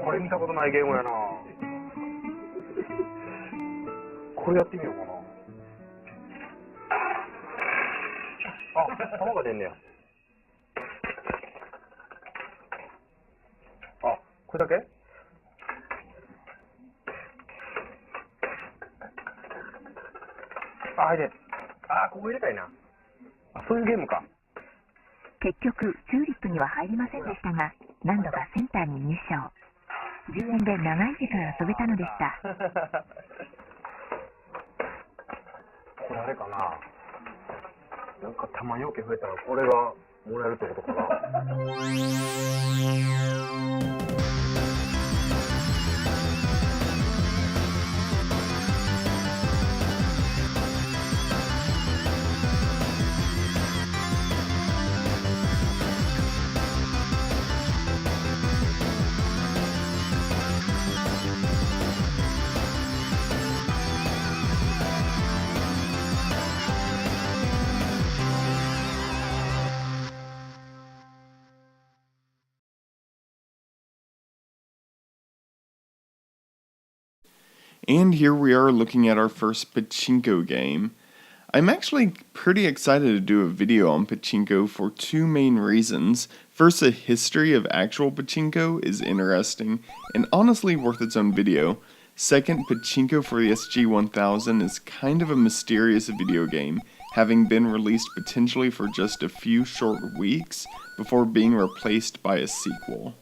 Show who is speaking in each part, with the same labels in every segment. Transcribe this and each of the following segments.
Speaker 1: これ見たことないゲームやな。これやってみようかな。あ、弾が出んねや。あ、これだけ？あ、入れ。あ、ここ入れたいな。あ、そういうゲームか。
Speaker 2: 結局、チューリップには入りませんでしたが、何度かセンターに入賞。10円で長い時間遊べたのでした。
Speaker 1: これあれかな。なんか玉よけ増えたらこれがもらえるってことかな。
Speaker 3: And here we are looking at our first Pachinko game. I'm actually pretty excited to do a video on Pachinko for two main reasons. First, the history of actual Pachinko is interesting and honestly worth its own video. Second, Pachinko for the SG-1000 is kind of a mysterious video game, having been released potentially for just a few short weeks before being replaced by a sequel.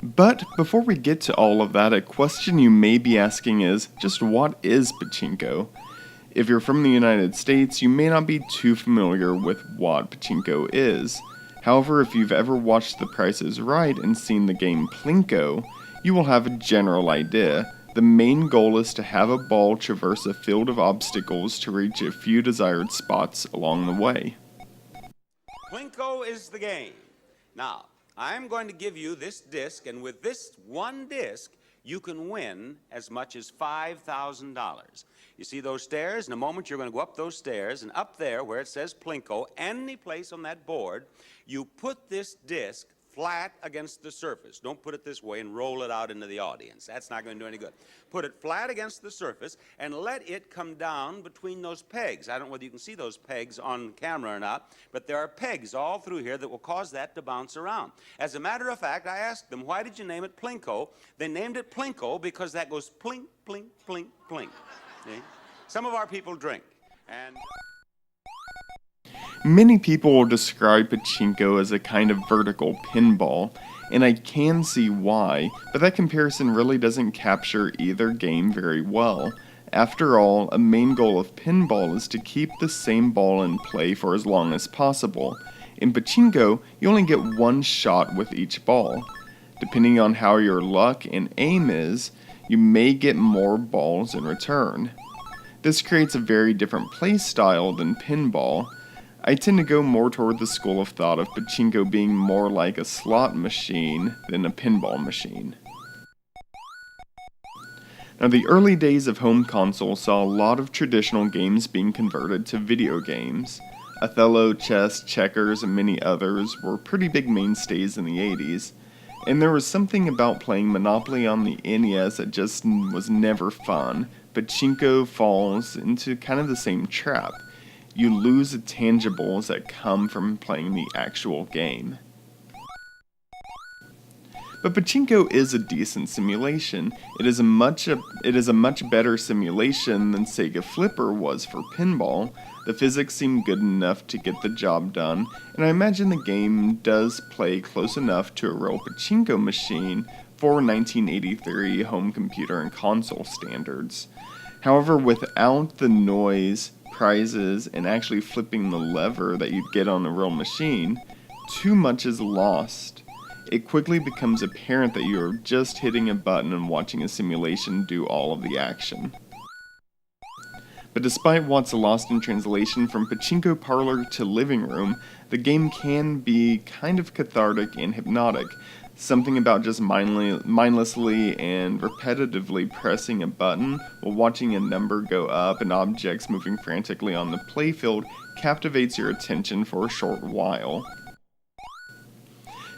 Speaker 3: But before we get to all of that, a question you may be asking is, just what is Pachinko? If you're from the United States, you may not be too familiar with what Pachinko is. However, if you've ever watched The Price is Right and seen the game Plinko, you will have a general idea. The main goal is to have a ball traverse a field of obstacles to reach a few desired spots along the way.
Speaker 4: Plinko is the game. Now, I'm going to give you this disc, and with this one disc, you can win as much as $5,000. You see those stairs? In a moment, you're going to go up those stairs, and up there where it says Plinko, any place on that board, you put this disc flat against the surface. Don't put it this way and roll it out into the audience. That's not going to do any good. Put it flat against the surface and let it come down between those pegs. I don't know whether you can see those pegs on camera or not, but there are pegs all through here that will cause that to bounce around. As a matter of fact, I asked them, why did you name it Plinko? They named it Plinko because that goes plink, plink, plink, plink. See? Some of our people drink, and
Speaker 3: Many people will describe Pachinko as a kind of vertical pinball, and I can see why, but that comparison really doesn't capture either game very well. After all, a main goal of pinball is to keep the same ball in play for as long as possible. In Pachinko, you only get one shot with each ball. Depending on how your luck and aim is, you may get more balls in return. This creates a very different play style than pinball. I tend to go more toward the school of thought of Pachinko being more like a slot machine than a pinball machine. Now, the early days of home console saw a lot of traditional games being converted to video games. Othello, chess, checkers, and many others were pretty big mainstays in the 80s. And there was something about playing Monopoly on the NES that just was never fun. Pachinko falls into kind of the same trap. You lose the tangibles that come from playing the actual game. But Pachinko is a decent simulation. It is a much better simulation than Sega Flipper was for pinball. The physics seem good enough to get the job done, and I imagine the game does play close enough to a real Pachinko machine for 1983 home computer and console standards. However, without the noise, prizes, and actually flipping the lever that you'd get on a real machine, too much is lost. It quickly becomes apparent that you're just hitting a button and watching a simulation do all of the action. But despite what's lost in translation from Pachinko Parlor to Living Room, the game can be kind of cathartic and hypnotic. Something about just mindlessly and repetitively pressing a button while watching a number go up and objects moving frantically on the playfield captivates your attention for a short while.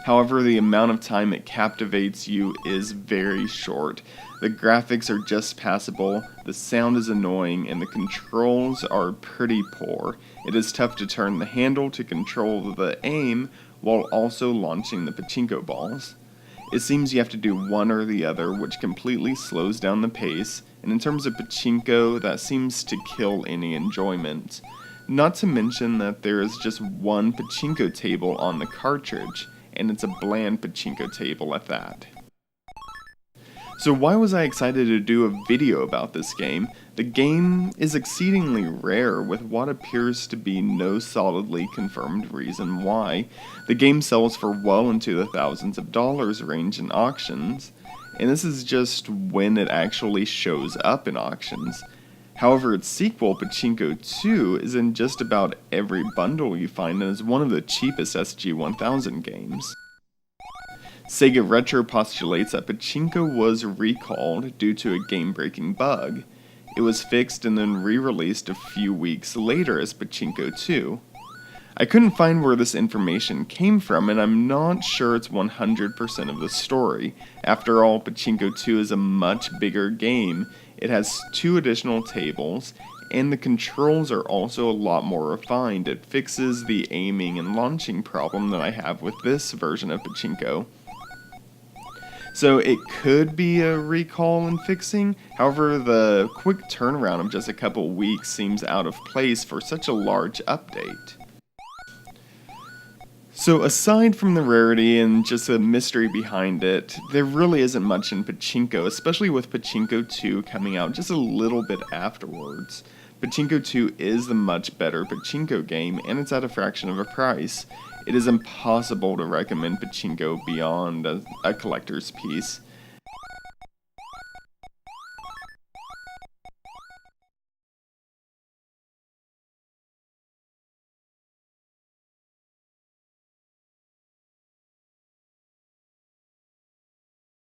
Speaker 3: However, the amount of time it captivates you is very short. The graphics are just passable, the sound is annoying, and the controls are pretty poor. It is tough to turn the handle to control the aim while also launching the pachinko balls. It seems you have to do one or the other, which completely slows down the pace, and in terms of pachinko, that seems to kill any enjoyment. Not to mention that there is just one pachinko table on the cartridge, and it's a bland pachinko table at that. So why was I excited to do a video about this game? The game is exceedingly rare, with what appears to be no solidly confirmed reason why. The game sells for well into the thousands of dollars range in auctions, and this is just when it actually shows up in auctions. However, its sequel, Pachinko 2, is in just about every bundle you find and is one of the cheapest SG-1000 games. Sega Retro postulates that Pachinko was recalled due to a game-breaking bug. It was fixed and then re-released a few weeks later as Pachinko 2. I couldn't find where this information came from, and I'm not sure it's 100% of the story. After all, Pachinko 2 is a much bigger game. It has 2 additional tables, and the controls are also a lot more refined. It fixes the aiming and launching problem that I have with this version of Pachinko. So it could be a recall and fixing, however the quick turnaround of just a couple weeks seems out of place for such a large update. So aside from the rarity and just the mystery behind it, there really isn't much in Pachinko, especially with Pachinko 2 coming out just a little bit afterwards. Pachinko 2 is the much better Pachinko game, and it's at a fraction of a price. It is impossible to recommend Pachinko beyond a collector's piece.